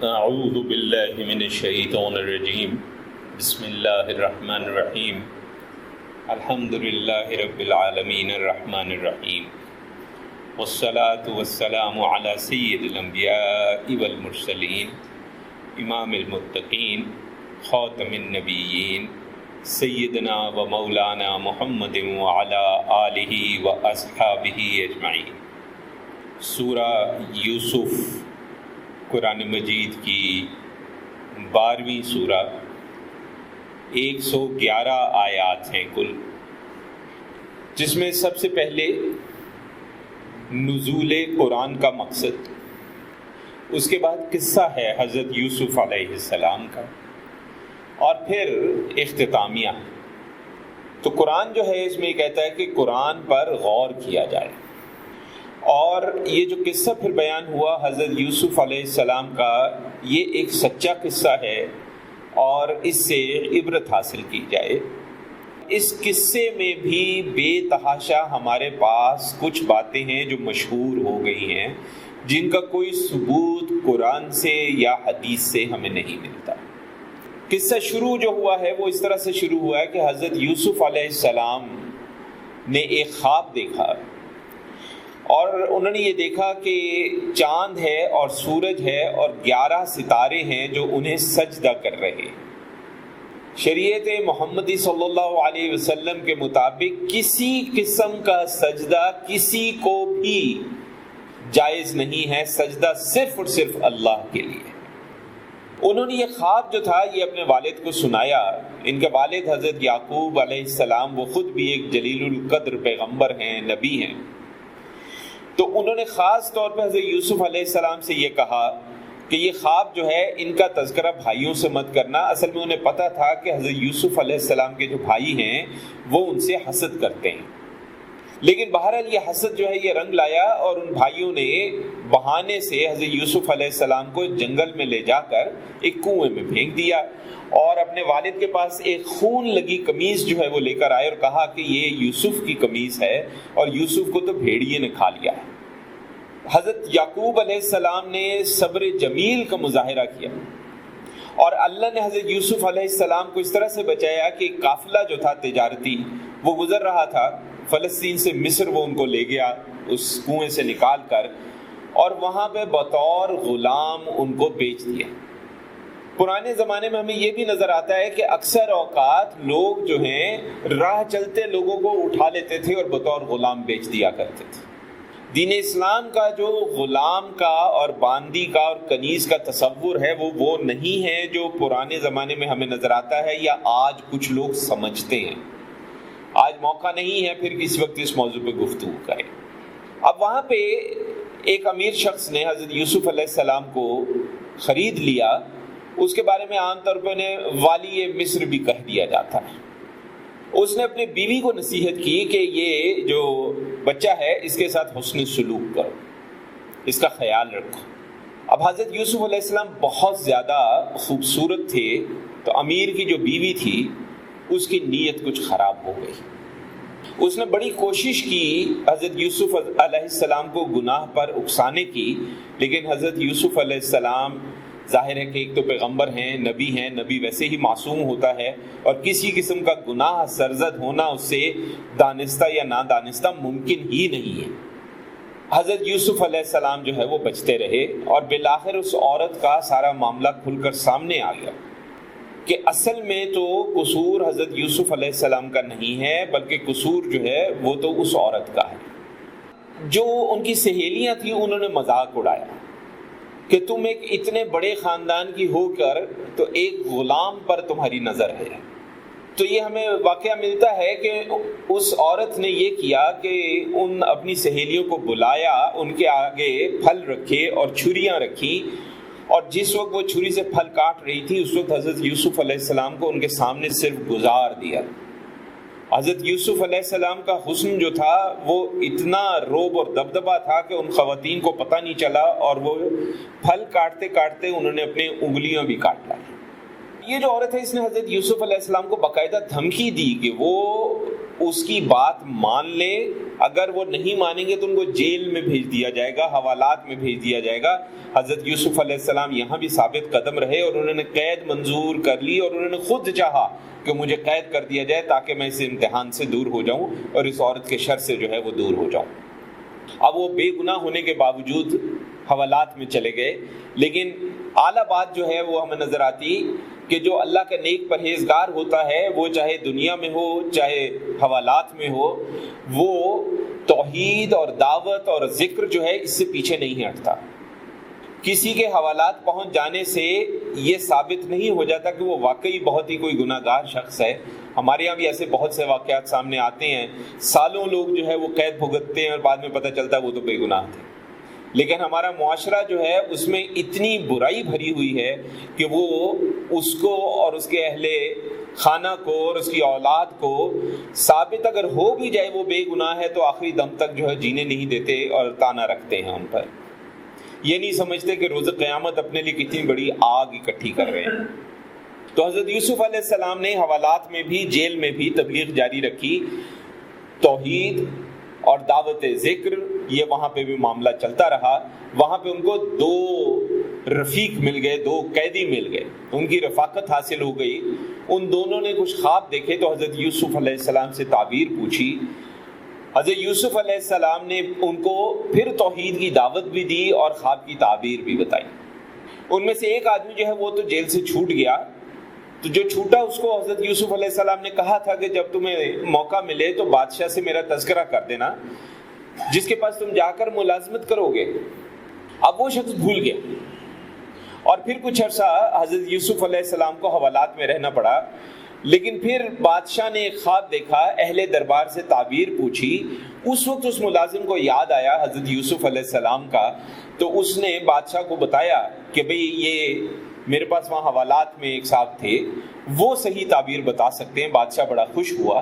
اعوذ باللہ من الشیطان الرجیم بسم اللہ الرحمن الرحیم الحمد للہ رب العالمین الرحمن الرحیم والصلاة والسلام علی سید الانبیاء والمرسلین امام المتقین خاتم النبیین سیدنا و مولانا محمد وعلی آلہ و اصحابہ اجمعین۔ سورہ یوسف قرآن مجید کی 12ویں سورہ، 111 آیات ہیں کل، جس میں سب سے پہلے نزول قرآن کا مقصد، اس کے بعد قصہ ہے حضرت یوسف علیہ السلام کا، اور پھر اختتامیہ۔ تو قرآن جو ہے اس میں کہتا ہے کہ قرآن پر غور کیا جائے، اور یہ جو قصہ پھر بیان ہوا حضرت یوسف علیہ السلام کا، یہ ایک سچا قصہ ہے اور اس سے عبرت حاصل کی جائے۔ اس قصے میں بھی بے تحاشا ہمارے پاس کچھ باتیں ہیں جو مشہور ہو گئی ہیں، جن کا کوئی ثبوت قرآن سے یا حدیث سے ہمیں نہیں ملتا۔ قصہ شروع جو ہوا ہے وہ اس طرح سے شروع ہوا ہے کہ حضرت یوسف علیہ السلام نے ایک خواب دیکھا، اور انہوں نے یہ دیکھا کہ چاند ہے اور سورج ہے اور 11 ستارے ہیں جو انہیں سجدہ کر رہے ہیں۔ شریعت محمدی صلی اللہ علیہ وسلم کے مطابق کسی قسم کا سجدہ کسی کو بھی جائز نہیں ہے، سجدہ صرف اور صرف اللہ کے لیے۔ انہوں نے یہ خواب جو تھا یہ اپنے والد کو سنایا۔ ان کے والد حضرت یعقوب علیہ السلام وہ خود بھی ایک جلیل القدر پیغمبر ہیں، نبی ہیں، تو انہوں نے خاص طور پہ حضرت یوسف علیہ السلام سے یہ کہا کہ یہ خواب جو ہے ان کا تذکرہ بھائیوں سے مت کرنا۔ اصل میں انہیں پتہ تھا کہ حضرت یوسف علیہ السلام کے جو بھائی ہیں وہ ان سے حسد کرتے ہیں، لیکن بہرحال یہ حسد جو ہے یہ رنگ لایا، اور ان بھائیوں نے بہانے سے حضرت یوسف علیہ السلام کو جنگل میں لے جا کر ایک کنویں میں پھینک دیا، اور اپنے والد کے پاس ایک خون لگی قمیض جو ہے وہ لے کر آئے اور کہا کہ یہ یوسف کی قمیض ہے، اور یوسف کو تو بھیڑیے نے کھا لیا ہے۔ حضرت یعقوب علیہ السلام نے صبر جمیل کا مظاہرہ کیا، اور اللہ نے حضرت یوسف علیہ السلام کو اس طرح سے بچایا کہ قافلہ جو تھا تجارتی وہ گزر رہا تھا فلسطین سے مصر، وہ ان کو لے گیا اس کنویں سے نکال کر، اور وہاں پہ بطور غلام ان کو بیچ دیا۔ پرانے زمانے میں ہمیں یہ بھی نظر آتا ہے کہ اکثر اوقات لوگ جو ہیں راہ چلتے لوگوں کو اٹھا لیتے تھے اور بطور غلام بیچ دیا کرتے تھے۔ دین اسلام کا جو غلام کا اور باندی کا اور کنیز کا تصور ہے وہ نہیں ہے جو پرانے زمانے میں ہمیں نظر آتا ہے یا آج کچھ لوگ سمجھتے ہیں۔ آج موقع نہیں ہے پھر کسی وقت اس موضوع پہ گفتگو کریں۔ اب وہاں پہ ایک امیر شخص نے حضرت یوسف علیہ السلام کو خرید لیا، اس کے بارے میں عام طور پہ انہیں والی مصر بھی کہہ دیا جاتا ہے۔ اس نے اپنی بیوی کو نصیحت کی کہ یہ جو بچہ ہے اس کے ساتھ حسن سلوک کرو، اس کا خیال رکھو۔ اب حضرت یوسف علیہ السلام بہت زیادہ خوبصورت تھے، تو امیر کی جو بیوی تھی اس کی نیت کچھ خراب ہو گئی۔ اس نے بڑی کوشش کی حضرت یوسف علیہ السلام کو گناہ پر اکسانے کی، لیکن حضرت یوسف علیہ السلام ظاہر ہے کہ ایک تو پیغمبر ہیں، نبی ویسے ہی معصوم ہوتا ہے، اور کسی قسم کا گناہ سرزد ہونا اس سے دانستہ یا نادانستہ ممکن ہی نہیں ہے۔ حضرت یوسف علیہ السلام جو ہے وہ بچتے رہے، اور بالآخر اس عورت کا سارا معاملہ کھل کر سامنے آ گیا کہ اصل میں تو قصور حضرت یوسف علیہ السلام کا نہیں ہے، بلکہ قصور جو ہے وہ تو اس عورت کا ہے۔ جو ان کی سہیلیاں تھیں انہوں نے مذاق اڑایا کہ تم ایک اتنے بڑے خاندان کی ہو کر تو ایک غلام پر تمہاری نظر ہے۔ تو یہ ہمیں واقعہ ملتا ہے کہ اس عورت نے یہ کیا کہ ان اپنی سہیلیوں کو بلایا، ان کے آگے پھل رکھے اور چھریاں رکھیں، اور جس وقت وہ چھری سے پھل کاٹ رہی تھی اس وقت حضرت یوسف علیہ السلام کو ان کے سامنے صرف گزار دیا۔ حضرت یوسف علیہ السلام کا حسن جو تھا وہ اتنا روب اور دبدبا تھا کہ ان خواتین کو پتہ نہیں چلا، اور وہ پھل کاٹتے کاٹتے انہوں نے اپنی انگلیاں بھی کاٹ ڈالی۔ یہ جو عورت ہے اس نے حضرت یوسف علیہ السلام کو باقاعدہ دھمکی دی کہ وہ اس کی بات مان لے، اگر وہ نہیں مانیں گے تو ان کو جیل میں بھیج دیا جائے گا، حوالات میں بھیج دیا جائے گا۔ حضرت یوسف علیہ السلام یہاں بھی ثابت قدم رہے اور انہوں نے قید منظور کر لی، اور انہوں نے خود چاہا کہ مجھے قید کر دیا جائے تاکہ میں اس امتحان سے دور ہو جاؤں اور اس عورت کے شر سے جو ہے وہ دور ہو جاؤں۔ اب وہ بے گناہ ہونے کے باوجود حوالات میں چلے گئے، لیکن اعلیٰ بات جو ہے وہ ہمیں نظر آتی کہ جو اللہ کا نیک پرہیزگار ہوتا ہے، وہ چاہے دنیا میں ہو چاہے حوالات میں ہو، وہ توحید اور دعوت اور ذکر جو ہے اس سے پیچھے نہیں ہٹتا۔ کسی کے حوالات پہنچ جانے سے یہ ثابت نہیں ہو جاتا کہ وہ واقعی بہت ہی کوئی گناہ گار شخص ہے۔ ہمارے یہاں بھی ایسے بہت سے واقعات سامنے آتے ہیں، سالوں لوگ جو ہے وہ قید بھگتتے ہیں اور بعد میں پتہ چلتا ہے وہ تو بے گناہ تھے۔ لیکن ہمارا معاشرہ جو ہے اس میں اتنی برائی بھری ہوئی ہے کہ وہ اس کو اور اس کے اہل خانہ کو اور اس کی اولاد کو ثابت اگر ہو بھی جائے وہ بے گناہ ہے تو آخری دم تک جو ہے جینے نہیں دیتے اور طعنہ رکھتے ہیں ان پر۔ یہ نہیں سمجھتے کہ روز قیامت اپنے لیے کتنی بڑی آگ اکٹھی کر رہے ہیں۔ تو حضرت یوسف علیہ السلام نے حوالات میں بھی جیل میں بھی تبلیغ جاری رکھی، توحید اور دعوت ذکر، یہ وہاں پہ بھی معاملہ چلتا رہا۔ وہاں پہ ان کو 2 رفیق مل گئے، 2 قیدی مل گئے، ان کی رفاقت حاصل ہو گئی۔ ان دونوں نے کچھ خواب دیکھے تو حضرت یوسف علیہ السلام سے تعبیر پوچھی۔ حضرت یوسف علیہ السلام نے ان کو پھر توحید کی دعوت بھی دی اور خواب کی تعبیر بھی بتائی۔ ان میں سے ایک آدمی جو ہے وہ تو جیل سے چھوٹ گیا، تو جو چھوٹا اس کو حضرت یوسف علیہ السلام نے کہا تھا کہ جب تمہیں موقع ملے تو بادشاہ سے میرا تذکرہ کر دینا، جس کے پاس تم جا کر ملازمت کرو گے۔ اب وہ شخص بھول گیا اور پھر کچھ عرصہ حضرت یوسف علیہ السلام کو حوالات میں رہنا پڑا۔ لیکن پھر بادشاہ نے ایک خواب دیکھا، اہل دربار سے تعبیر پوچھی۔ اس وقت اس ملازم کو یاد آیا حضرت یوسف علیہ السلام کا، تو اس نے بادشاہ کو بتایا کہ بھئی یہ میرے پاس وہاں حوالات میں ایک صاحب تھے، وہ صحیح تعبیر بتا سکتے ہیں۔ بادشاہ بڑا خوش ہوا،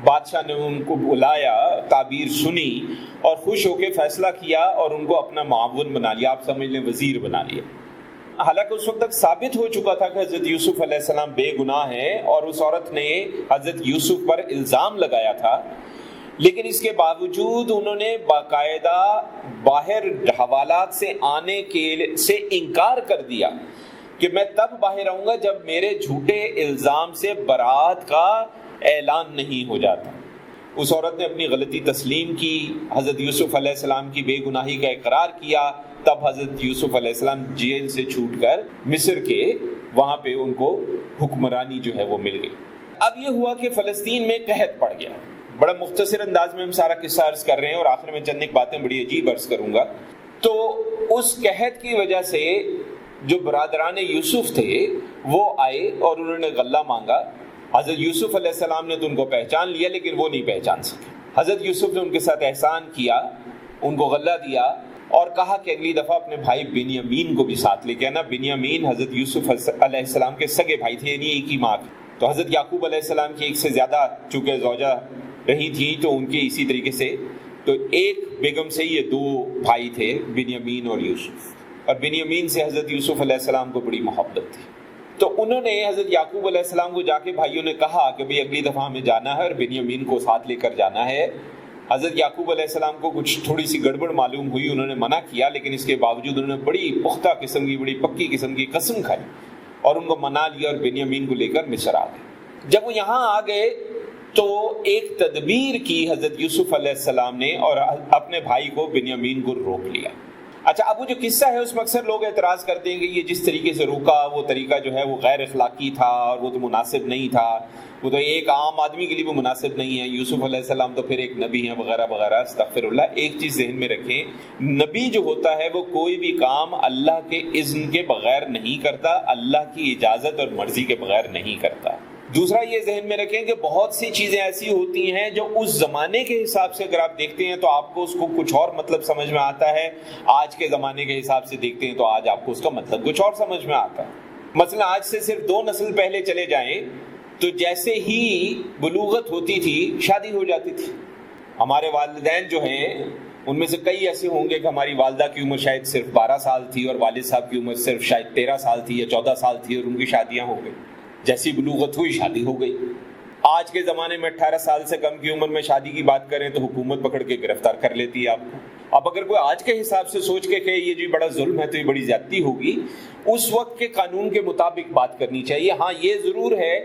بادشاہ نے ان کو بلایا، تعبیر سنی اور خوش ہو کے فیصلہ کیا اور ان کو اپنا معاون بنا لیا، آپ سمجھ لیں وزیر بنا لیا۔ حالانکہ اس وقت تک ثابت ہو چکا تھا کہ حضرت یوسف علیہ السلام بے گناہ ہیں اور اس عورت نے حضرت یوسف پر الزام لگایا تھا، لیکن اس کے باوجود انہوں نے باقاعدہ باہر حوالات سے آنے سے انکار کر دیا کہ میں تب باہر آؤں گا جب میرے جھوٹے الزام سے برات کا اعلان نہیں ہو جاتا۔ اس عورت نے اپنی غلطی تسلیم کی، حضرت یوسف علیہ السلام کی بے گناہی کا اقرار کیا۔ تب حضرت یوسف علیہ السلام جیل سے چھوٹ کر مصر کے وہاں پہ ان کو حکمرانی جو ہے وہ مل گئی۔ اب یہ ہوا کہ فلسطین میں قحط پڑ گیا۔ بڑا مختصر انداز میں ہم سارا قصہ عرض کر رہے ہیں اور آخر میں چند ایک باتیں بڑی عجیب عرض کروں گا۔ تو اس قحط کی وجہ سے جو برادران یوسف تھے وہ آئے اور انہوں نے غلہ مانگا۔ حضرت یوسف علیہ السلام نے تو ان کو پہچان لیا لیکن وہ نہیں پہچان سکے۔ حضرت یوسف نے ان کے ساتھ احسان کیا، ان کو غلہ دیا اور کہا کہ اگلی دفعہ اپنے بھائی بنیامین کو بھی ساتھ لے کے آنا۔ بنیامین حضرت یوسف علیہ السلام کے سگے بھائی تھے، یعنی ایک ہی ماں کے۔ تو حضرت یعقوب علیہ السلام کی ایک سے زیادہ چونکہ زوجہ رہی تھی تو ان کے اسی طریقے سے تو ایک بیگم سے یہ 2 بھائی تھے، بنیامین اور یوسف، اور بنیامین سے حضرت یوسف علیہ السلام کو بڑی محبت تھی۔ تو انہوں نے حضرت یعقوب علیہ السلام کو جا کے بھائیوں نے کہا کہ بھئی اگلی دفعہ ہمیں جانا ہے اور بنیامین کو ساتھ لے کر جانا ہے۔ حضرت یعقوب علیہ السلام کو کچھ تھوڑی سی گڑبڑ معلوم ہوئی، انہوں نے منع کیا، لیکن اس کے باوجود انہوں نے بڑی پختہ قسم کی، بڑی پکی قسم کی قسم کھائی اور ان کو منا لیا اور بنیامین کو لے کر مصر آ گئے۔ جب وہ یہاں آ گئے تو ایک تدبیر کی حضرت یوسف علیہ السلام نے اور اپنے بھائی کو بنیامین کو روک لیا۔ اچھا، اب وہ جو قصہ ہے اس میں اکثر لوگ اعتراض کرتے ہیں کہ یہ جس طریقے سے روکا وہ طریقہ جو ہے وہ غیر اخلاقی تھا اور وہ تو مناسب نہیں تھا، وہ تو ایک عام آدمی کے لیے بھی مناسب نہیں ہے، یوسف علیہ السلام تو پھر ایک نبی ہیں وغیرہ وغیرہ۔ استغفر اللہ۔ ایک چیز ذہن میں رکھیں، نبی جو ہوتا ہے وہ کوئی بھی کام اللہ کے اذن کے بغیر نہیں کرتا، اللہ کی اجازت اور مرضی کے بغیر نہیں کرتا۔ دوسرا یہ ذہن میں رکھیں کہ بہت سی چیزیں ایسی ہوتی ہیں جو اس زمانے کے حساب سے اگر آپ دیکھتے ہیں تو آپ کو اس کو کچھ اور مطلب سمجھ میں آتا ہے، آج کے زمانے کے حساب سے دیکھتے ہیں تو آج آپ کو اس کا مطلب کچھ اور سمجھ میں آتا ہے۔ مثلا آج سے صرف 2 نسل پہلے چلے جائیں تو جیسے ہی بلوغت ہوتی تھی شادی ہو جاتی تھی۔ ہمارے والدین جو ہیں ان میں سے کئی ایسے ہوں گے کہ ہماری والدہ کی عمر شاید صرف 12 سال تھی اور والد صاحب کی عمر صرف شاید 13 سال تھی یا 14 سال تھی اور ان کی شادیاں ہو گئی۔ جیسی بلوغت ہوئی شادی ہو گئی۔ آج کے زمانے میں 18 سال سے کم کی عمر میں شادی کی بات کریں تو حکومت پکڑ کے گرفتار کر لیتی ہے آپ کو. اب اگر کوئی آج کے حساب سے سوچ کے کہ یہ جی بڑا ظلم ہے تو یہ بڑی زیادتی ہوگی، اس وقت کے قانون کے مطابق بات کرنی چاہیے. ہاں یہ ضرور ہے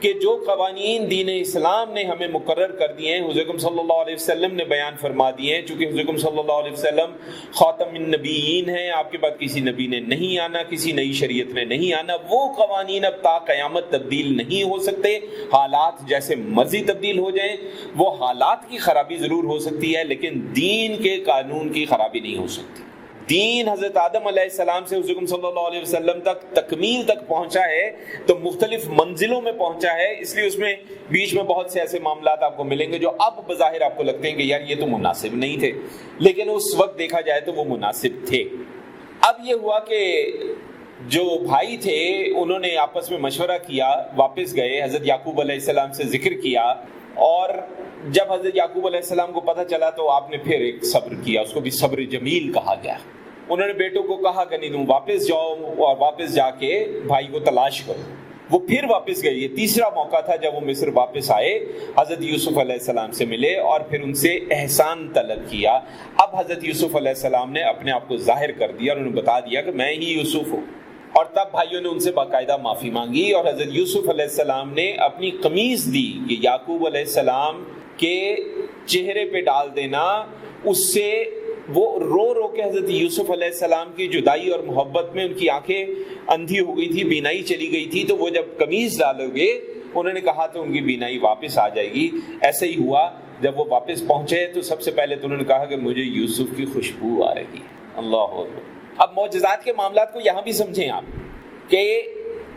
کہ جو قوانین دین اسلام نے ہمیں مقرر کر دیے ہیں، حضور صلی اللہ علیہ وسلم نے بیان فرما دیے ہیں، چونکہ حضور صلی اللہ علیہ وسلم خاتم النبیین ہیں، آپ کے بعد کسی نبی نے نہیں آنا، کسی نئی شریعت نے نہیں آنا. وہ قوانین اب تا قیامت تبدیل نہیں ہو سکتے. حالات جیسے مرضی تبدیل ہو جائیں، وہ حالات کی خرابی ضرور ہو سکتی ہے لیکن دین کے قانون کی خرابی نہیں ہو سکتی. دین حضرت آدم علیہ السلام سے حضور صلی اللہ علیہ وسلم تک تکمیل تک پہنچا ہے تو مختلف منزلوں میں پہنچا ہے، اس لیے اس میں بیچ میں بہت سے ایسے معاملات آپ کو ملیں گے جو اب بظاہر آپ کو لگتے ہیں کہ یار یہ تو مناسب نہیں تھے، لیکن اس وقت دیکھا جائے تو وہ مناسب تھے. اب یہ ہوا کہ جو بھائی تھے انہوں نے آپس میں مشورہ کیا، واپس گئے، حضرت یعقوب علیہ السلام سے ذکر کیا، اور جب حضرت یعقوب علیہ السلام کو پتہ چلا تو آپ نے پھر ایک صبر کیا، اس کو بھی صبر جمیل کہا گیا. انہوں نے بیٹوں کو کہا کہ نہیں تم واپس جاؤ اور واپس جا کے بھائی کو تلاش کرو. وہ پھر واپس گئے. یہ تیسرا موقع تھا جب وہ مصر واپس آئے، حضرت یوسف علیہ السلام سے ملے اور پھر ان سے احسان طلب کیا. اب حضرت یوسف علیہ السلام نے اپنے آپ کو ظاہر کر دیا اور انہوں نے بتا دیا کہ میں ہی یوسف ہوں، اور تب بھائیوں نے ان سے باقاعدہ معافی مانگی اور حضرت یوسف علیہ السلام نے اپنی قمیص دی کہ یعقوب علیہ السلام کے چہرے پہ ڈال دینا. اس سے وہ رو رو کے حضرت یوسف علیہ السلام کی جدائی اور محبت میں ان کی آنکھیں اندھی ہو گئی تھی، بینائی چلی گئی تھی، تو وہ جب قمیص ڈالو گے انہوں نے کہا تو ان کی بینائی واپس آ جائے گی. ایسے ہی ہوا، جب وہ واپس پہنچے تو سب سے پہلے تو انہوں نے کہا کہ مجھے یوسف کی خوشبو آ رہی ہے. اللہ اکبر. اب معجزات کے معاملات کو یہاں بھی سمجھیں آپ کہ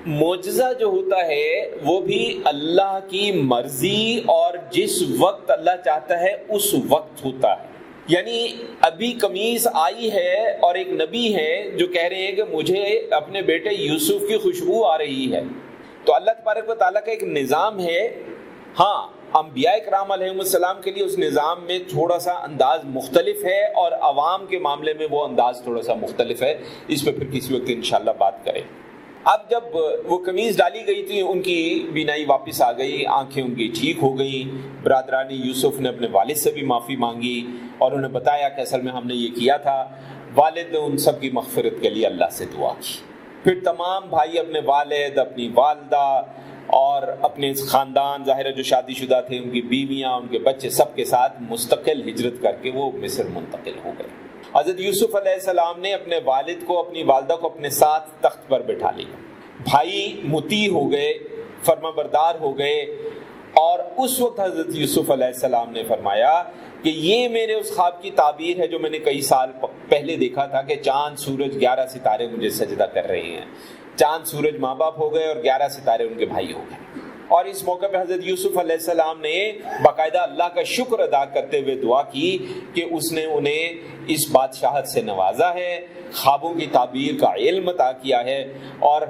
معجزہ جو ہوتا ہے وہ بھی اللہ کی مرضی اور جس وقت اللہ چاہتا ہے اس وقت ہوتا ہے. یعنی ابھی قمیص آئی ہے اور ایک نبی ہے جو کہہ رہے ہیں کہ مجھے اپنے بیٹے یوسف کی خوشبو آ رہی ہے، تو اللہ تبارک و تعالیٰ کا ایک نظام ہے. ہاں انبیاء کرام علیہم السلام کے لیے اس نظام میں تھوڑا سا انداز مختلف ہے اور عوام کے معاملے میں وہ انداز تھوڑا سا مختلف ہے، اس پہ پھر کسی وقت انشاءاللہ بات کریں. اب جب وہ قمیص ڈالی گئی تھی ان کی بینائی واپس آ گئی، آنکھیں ان کی ٹھیک ہو گئیں. برادران یوسف نے اپنے والد سے بھی معافی مانگی اور انہیں بتایا کہ اصل میں ہم نے یہ کیا تھا. والد نے ان سب کی مغفرت کے لیے اللہ سے دعا کی. پھر تمام بھائی اپنے والد، اپنی والدہ اور اپنے خاندان، ظاہر ہے جو شادی شدہ تھے، ان کی بیویاں، ان کے بچے، سب کے ساتھ مستقل ہجرت کر کے وہ مصر منتقل ہو گئے. حضرت یوسف علیہ السلام نے اپنے والد کو، اپنی والدہ کو اپنے ساتھ تخت پر بٹھا لیا. بھائی مطیع ہو گئے، فرما بردار ہو گئے، اور اس وقت حضرت یوسف علیہ السلام نے فرمایا کہ یہ میرے اس خواب کی تعبیر ہے جو میں نے کئی سال پہلے دیکھا تھا کہ چاند سورج 11 ستارے مجھے سجدہ کر رہے ہیں. چاند سورج ماں باپ ہو گئے اور 11 ستارے ان کے بھائی ہو گئے. اور اس موقع پہ حضرت یوسف علیہ السلام نے باقاعدہ اللہ کا شکر ادا کرتے ہوئے دعا کی کہ اس نے انہیں اس بادشاہت سے نوازا ہے، خوابوں کی تعبیر کا علم عطا کیا ہے، اور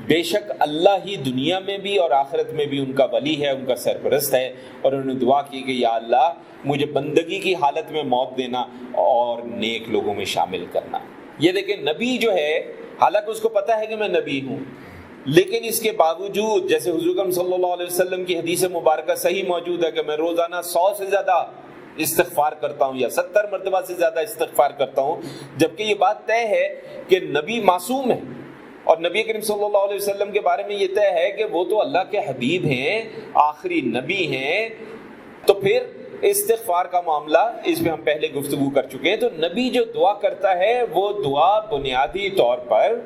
بے شک اللہ ہی دنیا میں بھی اور آخرت میں بھی ان کا ولی ہے، ان کا سرپرست ہے. اور انہوں نے دعا کی کہ یا اللہ مجھے بندگی کی حالت میں موت دینا اور نیک لوگوں میں شامل کرنا. یہ دیکھیں نبی جو ہے، حالانکہ اس کو پتہ ہے کہ میں نبی ہوں، لیکن اس کے باوجود جیسے حضور صلی اللہ علیہ وسلم کی حدیث مبارکہ صحیح موجود ہے کہ میں روزانہ 100 سے زیادہ استغفار کرتا ہوں یا 70 مرتبہ سے زیادہ استغفار کرتا ہوں، جبکہ یہ بات طے ہے کہ نبی معصوم ہے. اور نبی کریم صلی اللہ علیہ وسلم کے بارے میں یہ طے ہے کہ وہ تو اللہ کے حبیب ہیں، آخری نبی ہیں. تو پھر استغفار کا معاملہ اس پہ ہم پہلے گفتگو کر چکے ہیں. تو نبی جو دعا کرتا ہے وہ دعا بنیادی طور پر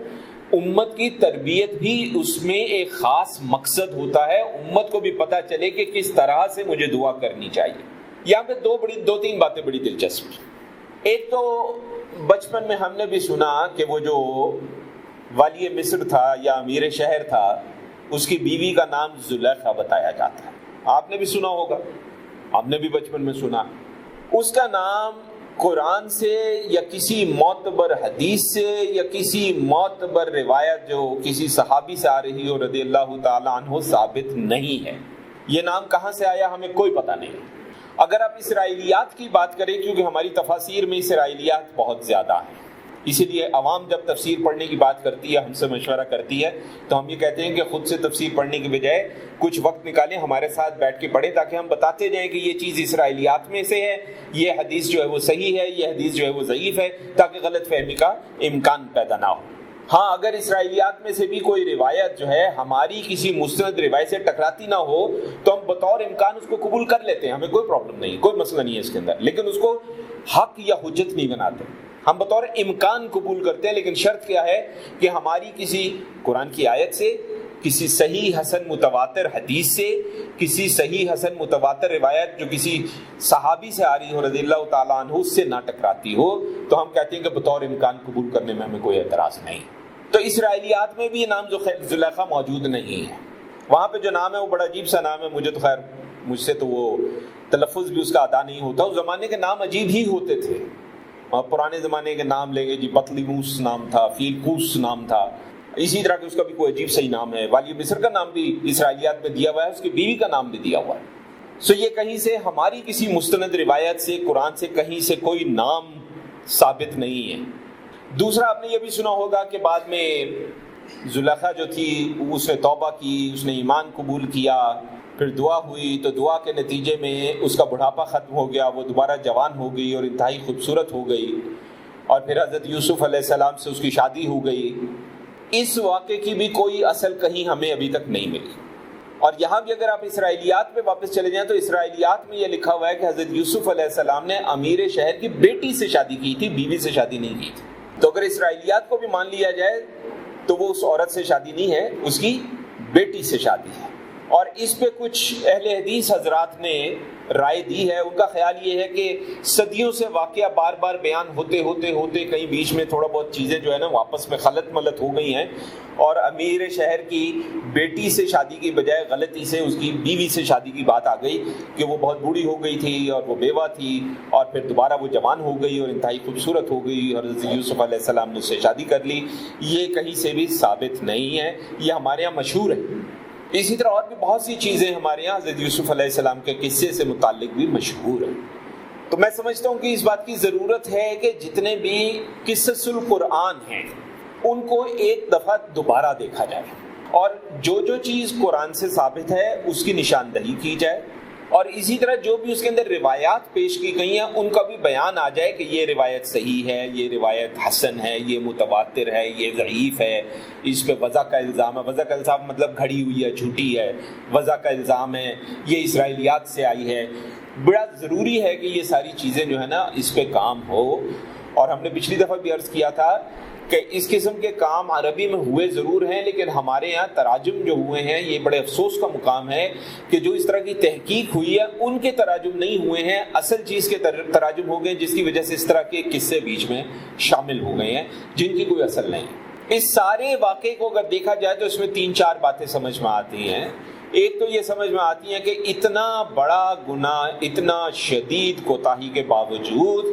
امت کی تربیت بھی اس میں ایک خاص مقصد ہوتا ہے، امت کو بھی پتہ چلے کہ کس طرح سے مجھے دعا کرنی چاہیے. یہاں پہ دو تین باتیں بڑی دلچسپ. ایک تو بچپن میں ہم نے بھی سنا کہ وہ جو والی مصر تھا یا امیر شہر تھا اس کی بیوی کا نام زلیخا بتایا جاتا ہے. آپ نے بھی سنا ہوگا، آپ نے بھی بچپن میں سنا. اس کا نام قرآن سے یا کسی معتبر حدیث سے یا کسی معتبر روایت جو کسی صحابی سے آ رہی ہو رضی اللہ تعالیٰ عنہ ثابت نہیں ہے. یہ نام کہاں سے آیا ہمیں کوئی پتہ نہیں. اگر آپ اسرائیلیات کی بات کریں، کیونکہ ہماری تفاسیر میں اسرائیلیات بہت زیادہ ہیں، اسی لیے عوام جب تفسیر پڑھنے کی بات کرتی ہے، ہم سے مشورہ کرتی ہے، تو ہم یہ کہتے ہیں کہ خود سے تفسیر پڑھنے کی بجائے کچھ وقت نکالیں، ہمارے ساتھ بیٹھ کے پڑھیں، تاکہ ہم بتاتے جائیں کہ یہ چیز اسرائیلیات میں سے ہے، یہ حدیث جو ہے وہ صحیح ہے، یہ حدیث جو ہے وہ ضعیف ہے، تاکہ غلط فہمی کا امکان پیدا نہ ہو۔ ہاں، اگر اسرائیلیات میں سے بھی کوئی روایت جو ہے ہماری کسی مستند روایت سے ٹکراتی نہ ہو تو ہم بطور امکان اس کو قبول کر لیتے ہیں، ہمیں کوئی پرابلم نہیں، کوئی مسئلہ نہیں ہے اس کے اندر، لیکن اس کو حق یا حجت نہیں بناتے، ہم بطور امکان قبول کرتے ہیں۔ لیکن شرط کیا ہے کہ ہماری کسی قرآن کی آیت سے، کسی صحیح حسن متواتر حدیث سے، کسی صحیح حسن متواتر روایت جو کسی صحابی سے آ رہی ہو رضی اللہ تعالیٰ عنہ، اس سے نہ ٹکراتی ہو، تو ہم کہتے ہیں کہ بطور امکان قبول کرنے میں ہمیں کوئی اعتراض نہیں۔ تو اسرائیلیات میں بھی یہ نام زلیخا موجود نہیں ہے، وہاں پہ جو نام ہے وہ بڑا عجیب سا نام ہے، مجھے تو خیر مجھ سے تو وہ تلفظ بھی اس کا ادا نہیں ہوتا، اس زمانے کے نام عجیب ہی ہوتے تھے، پرانے زمانے کے نام لیں گے جی، بطلیموس نام تھا، فیلکوس نام تھا، اسی طرح کہ اس کا بھی کوئی عجیب صحیح نام ہے، والی مصر کا نام بھی اسرائیلیات میں دیا ہوا ہے، اس کی بیوی کا نام بھی دیا ہوا ہے۔ یہ کہیں سے ہماری کسی مستند روایت سے، قرآن سے کہیں سے کوئی نام ثابت نہیں ہے۔ دوسرا، آپ نے یہ بھی سنا ہوگا کہ بعد میں زلیخا جو تھی اس نے توبہ کی، اس نے ایمان قبول کیا، پھر دعا ہوئی، تو دعا کے نتیجے میں اس کا بڑھاپا ختم ہو گیا، وہ دوبارہ جوان ہو گئی اور انتہائی خوبصورت ہو گئی، اور پھر حضرت یوسف علیہ السلام سے اس کی شادی ہو گئی۔ اس واقعے کی بھی کوئی اصل کہیں ہمیں ابھی تک نہیں ملی۔ اور یہاں بھی اگر آپ اسرائیلیات میں واپس چلے جائیں تو اسرائیلیات میں یہ لکھا ہوا ہے کہ حضرت یوسف علیہ السلام نے امیر شہر کی بیٹی سے شادی کی تھی، بیوی سے شادی نہیں کی تھی۔ تو اگر اسرائیلیات کو بھی مان لیا جائے تو وہ اس عورت سے شادی نہیں ہے، اس کی بیٹی سے شادی ہے۔ اور اس پہ کچھ اہل حدیث حضرات نے رائے دی ہے، ان کا خیال یہ ہے کہ صدیوں سے واقعہ بار بار بیان ہوتے ہوتے ہوتے کہیں بیچ میں تھوڑا بہت چیزیں جو ہے نا واپس میں خلط ملط ہو گئی ہیں، اور امیر شہر کی بیٹی سے شادی کی بجائے غلطی سے اس کی بیوی سے شادی کی بات آ گئی کہ وہ بہت بوڑھی ہو گئی تھی اور وہ بیوہ تھی، اور پھر دوبارہ وہ جوان ہو گئی اور انتہائی خوبصورت ہو گئی، اور حضرت یوسف علیہ السلام نے اس سے شادی کر لی۔ یہ کہیں سے بھی ثابت نہیں ہے، یہ ہمارے یہاں مشہور ہے۔ اسی طرح اور بھی بہت سی چیزیں ہمارے یہاں حضرت یوسف علیہ السلام کے قصے سے متعلق بھی مشہور ہیں۔ تو میں سمجھتا ہوں کہ اس بات کی ضرورت ہے کہ جتنے بھی قصص القرآن ہیں ان کو ایک دفعہ دوبارہ دیکھا جائے، اور جو جو چیز قرآن سے ثابت ہے اس کی نشاندہی کی جائے، اور اسی طرح جو بھی اس کے اندر روایات پیش کی گئی ہیں ان کا بھی بیان آ جائے کہ یہ روایت صحیح ہے، یہ روایت حسن ہے، یہ متواتر ہے، یہ ضعیف ہے، اس پہ وضع کا الزام ہے۔ وضع کا الزام مطلب گھڑی ہوئی ہے، جھوٹی ہے، وضع کا الزام ہے، یہ اسرائیلیات سے آئی ہے۔ بڑا ضروری ہے کہ یہ ساری چیزیں جو ہے نا اس پہ کام ہو، اور ہم نے پچھلی دفعہ بھی عرض کیا تھا کہ اس قسم کے کام عربی میں ہوئے ضرور ہیں، لیکن ہمارے یہاں تراجم جو ہوئے ہیں، یہ بڑے افسوس کا مقام ہے کہ جو اس طرح کی تحقیق ہوئی ہے ان کے تراجم نہیں ہوئے ہیں، اصل چیز کے تراجم ہو گئے، جس کی وجہ سے اس طرح کے قصے بیچ میں شامل ہو گئے ہیں جن کی کوئی اصل نہیں۔ اس سارے واقعے کو اگر دیکھا جائے تو اس میں 3-4 باتیں سمجھ میں آتی ہیں۔ ایک تو یہ سمجھ میں آتی ہے کہ اتنا بڑا گناہ، اتنا شدید کوتاہی کے باوجود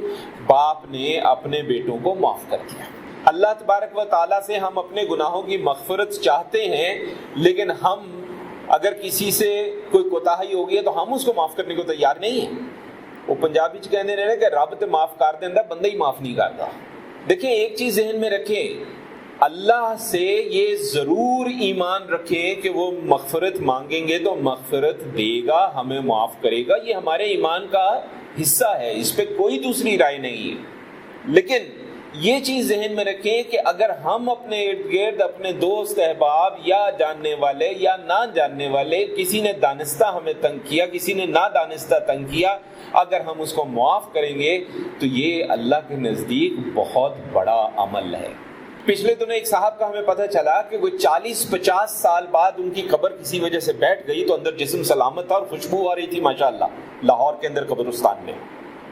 باپ نے اپنے بیٹوں کو معاف کر دیا۔ اللہ تبارک و تعالیٰ سے ہم اپنے گناہوں کی مغفرت چاہتے ہیں، لیکن ہم اگر کسی سے کوئی کوتاہی ہو گئی ہے تو ہم اس کو معاف کرنے کو تیار نہیں ہیں۔ وہ پنجابی چ کہنے رہے کہ رب تے معاف کر دینا، بندہ ہی معاف نہیں کرتا۔ دیکھیں ایک چیز ذہن میں رکھیں، اللہ سے یہ ضرور ایمان رکھیں کہ وہ مغفرت مانگیں گے تو مغفرت دے گا، ہمیں معاف کرے گا، یہ ہمارے ایمان کا حصہ ہے، اس پہ کوئی دوسری رائے نہیں ہے۔ لیکن یہ چیز ذہن میں رکھیں کہ اگر ہم اپنے ارد گرد اپنے دوست احباب یا جاننے والے یا نہ جاننے والے، کسی نے دانستہ ہمیں تنگ کیا، کسی نے نہ دانستہ تنگ کیا، اگر ہم اس کو معاف کریں گے تو یہ اللہ کے نزدیک بہت بڑا عمل ہے۔ پچھلے دنوں ایک صاحب کا ہمیں پتہ چلا کہ وہ 40-50 سال بعد ان کی قبر کسی وجہ سے بیٹھ گئی تو اندر جسم سلامت تھا اور خوشبو آ رہی تھی ماشاءاللہ، لاہور کے اندر قبرستان میں۔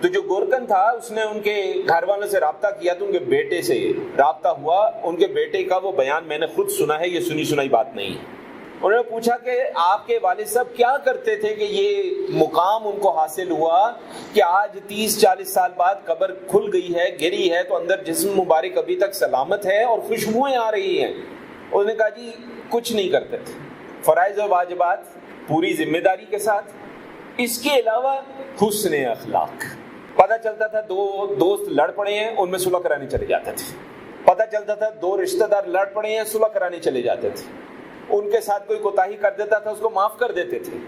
تو جو گورکن تھا اس نے ان کے گھر والوں سے رابطہ کیا تو ان کے بیٹے سے رابطہ ہوا۔ ان کے بیٹے کا وہ بیان میں نے خود سنا ہے، یہ سنی سنائی بات نہیں ہے۔ انہوں نے پوچھا کہ آپ کے والد صاحب کیا کرتے تھے کہ یہ مقام ان کو حاصل ہوا کہ آج 30-40 سال بعد قبر کھل گئی ہے، گری ہے، تو اندر جسم مبارک ابھی تک سلامت ہے اور خوشبوئیں آ رہی ہیں۔ انہوں نے کہا جی کچھ نہیں کرتے تھے، فرائض و واجبات پوری ذمہ داری کے ساتھ، اس کے علاوہ حسن اخلاق۔ پتہ چلتا تھا دو دوست لڑ پڑے ہیں، ان میں صلح کرانے چلے جاتے تھے۔ پتہ چلتا تھا 2 رشتہ دار لڑ پڑے ہیں، صلح کرانے چلے جاتے تھے، ان کے ساتھ کوئی کوتاہی کر دیتا تھا اس کو معاف کر دیتے تھے،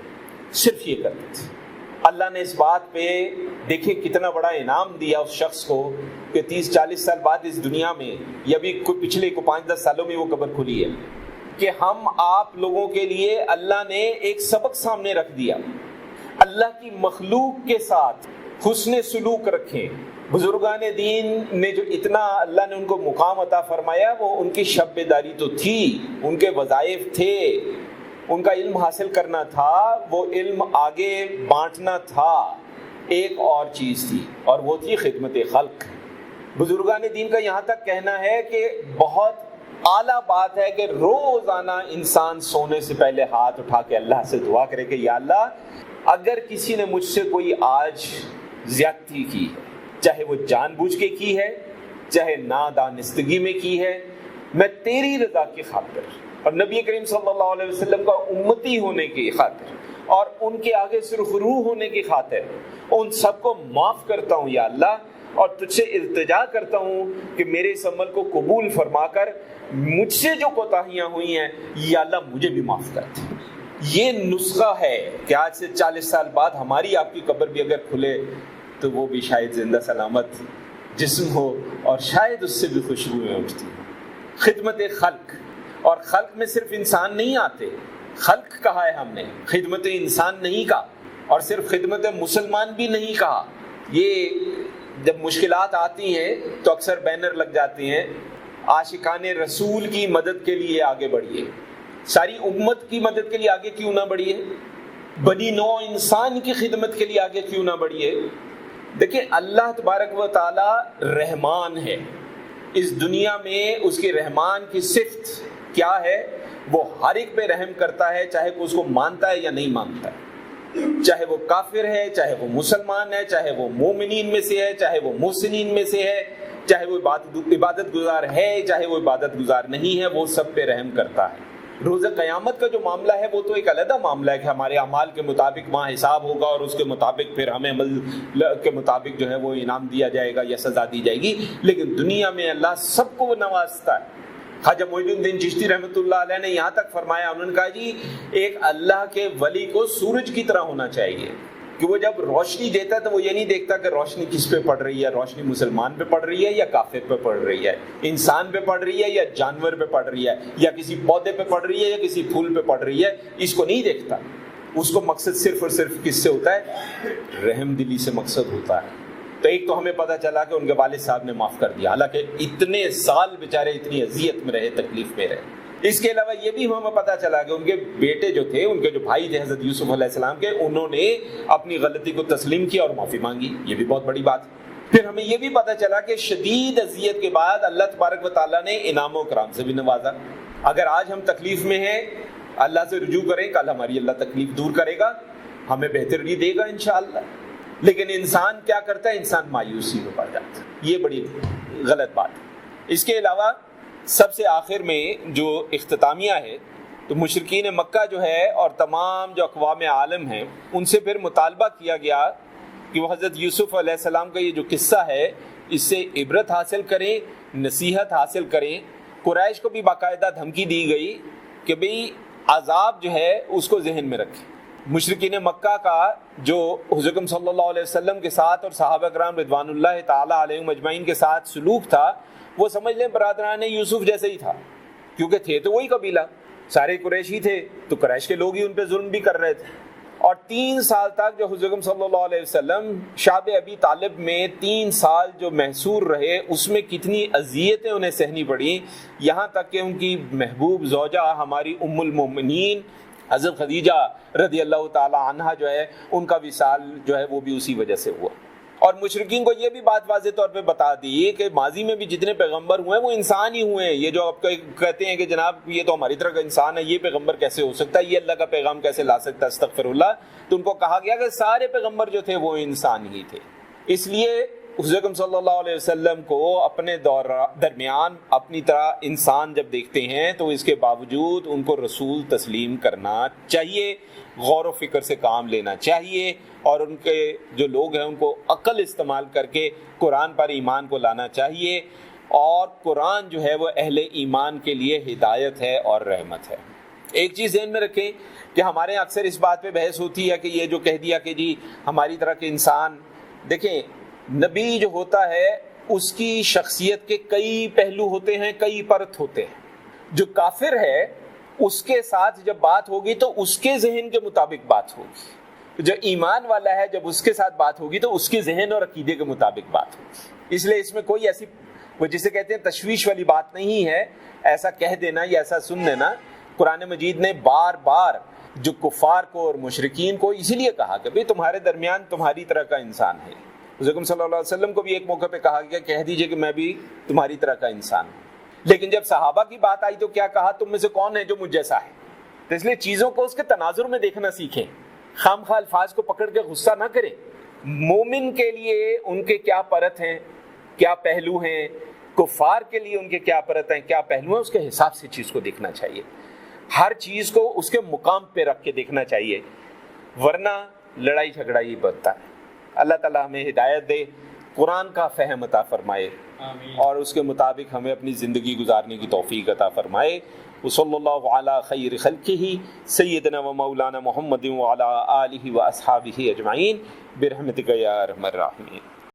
صرف یہ کرتے تھے۔ اللہ نے اس بات پہ دیکھیں کتنا بڑا انعام دیا اس شخص کو کہ 30-40 سال بعد اس دنیا میں یا بھی پچھلے 5-10 سالوں میں وہ قبر کھلی ہے کہ ہم آپ لوگوں کے لیے اللہ نے ایک سبق سامنے رکھ دیا، اللہ کی مخلوق کے ساتھ حسن سلوک رکھیں۔ بزرگان دین نے جو اتنا اللہ نے ان کو مقام عطا فرمایا، وہ ان کی شب بیداری تو تھی، ان کے وظائف تھے، ان کا علم حاصل کرنا تھا، وہ علم آگے بانٹنا تھا، ایک اور چیز تھی اور وہ تھی خدمت خلق۔ بزرگان دین کا یہاں تک کہنا ہے کہ بہت اعلیٰ بات ہے کہ روزانہ انسان سونے سے پہلے ہاتھ اٹھا کے اللہ سے دعا کرے کہ یا اللہ اگر کسی نے مجھ سے کوئی آج زیادتی کی ہے، چاہے وہ جان بوجھ کے کی ہے، چاہے نادانستگی میں کی ہے، میں تیری رضا کی خاطر اور نبی کریم صلی اللہ علیہ وسلم کا امتی ہونے کی خاطر اور ان کے آگے سرخرو ہونے کی خاطر ان سب کو معاف کرتا ہوں یا اللہ، اور تجھ سے التجا کرتا ہوں کہ میرے اس عمل کو قبول فرما کر مجھ سے جو کوتاہیاں ہوئی ہیں یا اللہ مجھے بھی معاف کر دے۔ یہ نسخہ ہے کہ آج سے 40 سال بعد ہماری آپ کی قبر بھی اگر کھلے تو وہ بھی شاید زندہ سلامت جسم ہو اور شاید اس سے بھی خوشبوئیں اٹھتی ہیں۔ خدمت خلق، اور خلق میں صرف انسان نہیں آتے، خلق کہا ہے ہم نے، خدمت انسان نہیں کہا، اور صرف خدمت مسلمان بھی نہیں کہا۔ یہ جب مشکلات آتی ہیں تو اکثر بینر لگ جاتے ہیں، عاشقان رسول کی مدد کے لیے آگے بڑھیے، ساری امت کی مدد کے لیے آگے کیوں نہ بڑھیے، بنی نوع انسان کی خدمت کے لیے آگے کیوں نہ بڑھیے۔ دیکھیں اللہ تبارک و تعالی رحمان ہے، اس دنیا میں اس کی رحمان کی صفت کیا ہے، وہ ہر ایک پہ رحم کرتا ہے، چاہے وہ اس کو مانتا ہے یا نہیں مانتا ہے، چاہے وہ کافر ہے، چاہے وہ مسلمان ہے، چاہے وہ مومنین میں سے ہے، چاہے وہ محسنین میں سے ہے، چاہے وہ عبادت گزار ہے، چاہے وہ عبادت گزار نہیں ہے، وہ سب پہ رحم کرتا ہے۔ روز قیامت کا جو معاملہ ہے وہ تو ایک علیحدہ معاملہ ہے کہ ہمارے اعمال کے مطابق وہاں حساب ہوگا اور اس کے مطابق پھر ہمیں عمل کے مطابق جو ہے وہ انعام دیا جائے گا یا سزا دی جائے گی، لیکن دنیا میں اللہ سب کو نوازتا ہے۔ خواجہ معین الدین چشتی رحمۃ اللہ علیہ نے یہاں تک فرمایا، انہوں نے کہا جی ایک اللہ کے ولی کو سورج کی طرح ہونا چاہیے کہ وہ جب روشنی دیتا ہے تو وہ یہ نہیں دیکھتا کہ روشنی کس پہ پڑ رہی ہے، روشنی مسلمان پہ پڑ رہی ہے یا کافر پہ پڑ رہی ہے، انسان پہ پڑ رہی ہے یا جانور پہ پڑ رہی ہے، یا کسی پودے پہ پڑ رہی ہے یا کسی پھول پہ پڑ رہی ہے، اس کو نہیں دیکھتا۔ اس کو مقصد صرف اور صرف کس سے ہوتا ہے؟ رحم دلی سے مقصد ہوتا ہے۔ تو ایک تو ہمیں پتہ چلا کہ ان کے والد صاحب نے معاف کر دیا، حالانکہ اتنے سال بیچارے اتنی اذیت میں رہے، تکلیف میں رہے۔ اس کے علاوہ یہ بھی ہمیں پتہ چلا کہ ان کے بیٹے جو تھے، ان کے جو بھائی تھے حضرت یوسف علیہ السلام کے، انہوں نے اپنی غلطی کو تسلیم کیا اور معافی مانگی، یہ بھی بہت بڑی بات۔ پھر ہمیں یہ بھی پتہ چلا کہ شدید اذیت کے بعد اللہ تبارک و تعالیٰ نے انعام و کرام سے بھی نوازا۔ اگر آج ہم تکلیف میں ہیں، اللہ سے رجوع کریں، کل ہماری اللہ تکلیف دور کرے گا، ہمیں بہتری دے گا انشاءاللہ۔ لیکن انسان کیا کرتا ہے؟ انسان مایوسی میں پڑ جاتا ہے، یہ بڑی غلط بات ہے۔ اس کے علاوہ سب سے آخر میں جو اختتامیہ ہے تو مشرکین مکہ جو ہے اور تمام جو اقوام عالم ہیں ان سے پھر مطالبہ کیا گیا کہ وہ حضرت یوسف علیہ السلام کا یہ جو قصہ ہے اس سے عبرت حاصل کریں، نصیحت حاصل کریں۔ قریش کو بھی باقاعدہ دھمکی دی گئی کہ بھئی عذاب جو ہے اس کو ذہن میں رکھیں۔ مشرکین مکہ کا جو حضور اکرم صلی اللہ علیہ وسلم کے ساتھ اور صحابہ کرام رضوان اللہ تعالی علیہم اجمعین کے ساتھ سلوک تھا، وہ سمجھ لیں برادران یوسف جیسے ہی تھا، کیونکہ تھے تو وہی قبیلہ، سارے قریشی تھے، تو قریش کے لوگ ہی ان پہ ظلم بھی کر رہے تھے۔ اور 3 سال تک جو حضور اکرم صلی اللہ علیہ وسلم شعب ابی طالب میں 3 سال جو محصور رہے، اس میں کتنی اذیتیں انہیں سہنی پڑیں، یہاں تک کہ ان کی محبوب زوجہ ہماری ام المومنین حضرت خدیجہ رضی اللہ تعالی عنہا جو ہے ان کا وصال جو ہے وہ بھی اسی وجہ سے ہوا۔ اور مشرکین کو یہ بھی بات واضح طور پہ بتا دی کہ ماضی میں بھی جتنے پیغمبر ہوئے ہیں وہ انسان ہی ہوئے ہیں۔ یہ جو آپ کہتے ہیں کہ جناب یہ تو ہماری طرح کا انسان ہے، یہ پیغمبر کیسے ہو سکتا ہے، یہ اللہ کا پیغام کیسے لا سکتا ہے، استغفر اللہ، تو ان کو کہا گیا کہ سارے پیغمبر جو تھے وہ انسان ہی تھے۔ اس لیے حضور اکرم صلی اللہ علیہ وسلم کو اپنے درمیان اپنی طرح انسان جب دیکھتے ہیں تو اس کے باوجود ان کو رسول تسلیم کرنا چاہیے، غور و فکر سے کام لینا چاہیے، اور ان کے جو لوگ ہیں ان کو عقل استعمال کر کے قرآن پر ایمان کو لانا چاہیے۔ اور قرآن جو ہے وہ اہل ایمان کے لیے ہدایت ہے اور رحمت ہے۔ ایک چیز ذہن میں رکھیں کہ ہمارے یہاں اکثر اس بات پہ بحث ہوتی ہے کہ یہ جو کہہ دیا کہ جی ہماری طرح کے انسان، دیکھیں نبی جو ہوتا ہے اس کی شخصیت کے کئی پہلو ہوتے ہیں، کئی پرت ہوتے ہیں۔ جو کافر ہے اس کے ساتھ جب بات ہوگی تو اس کے ذہن کے مطابق بات ہوگی، جو ایمان والا ہے جب اس کے ساتھ بات ہوگی تو اس کے ذہن اور عقیدے کے مطابق بات ہوگی۔ اس لیے اس میں کوئی ایسی وہ جسے کہتے ہیں تشویش والی بات نہیں ہے، ایسا کہہ دینا یا ایسا سن لینا۔ قرآن مجید نے بار بار جو کفار کو اور مشرکین کو اسی لیے کہا کہ بھئی تمہارے درمیان تمہاری طرح کا انسان ہے۔ حضور صلی اللہ علیہ وسلم کو بھی ایک موقع پہ کہا گیا کہہ دیجئے کہ میں بھی تمہاری طرح کا انسان ہوں۔ لیکن جب صحابہ کی بات آئی تو کیا کہا؟ تم میں سے کون ہے جو مجھ جیسا ہے؟ تو اس لیے چیزوں کو اس کے تناظر میں دیکھنا سیکھیں، خام خواہ الفاظ کو پکڑ کے غصہ نہ کریں۔ مومن کے لیے ان کے کیا پرت ہیں، کیا پہلو ہیں، کفار کے لیے ان کے کیا پرت ہیں، کیا پہلو ہیں، اس کے حساب سے چیز کو دیکھنا چاہیے۔ ہر چیز کو اس کے مقام پہ رکھ کے دیکھنا چاہیے، ورنہ لڑائی جھگڑا ہی بڑھتا ہے۔ اللہ تعالیٰ ہمیں ہدایت دے، قرآن کا فہم عطا فرمائے اور اس کے مطابق ہمیں اپنی زندگی گزارنے کی توفیق عطا فرمائے۔ وصلی اللہ علی خیر خلقہ سیدنا و مولانا محمد وعلی آلہ و اصحابہ اجمعین برحمتک یا ارحم الراحمین۔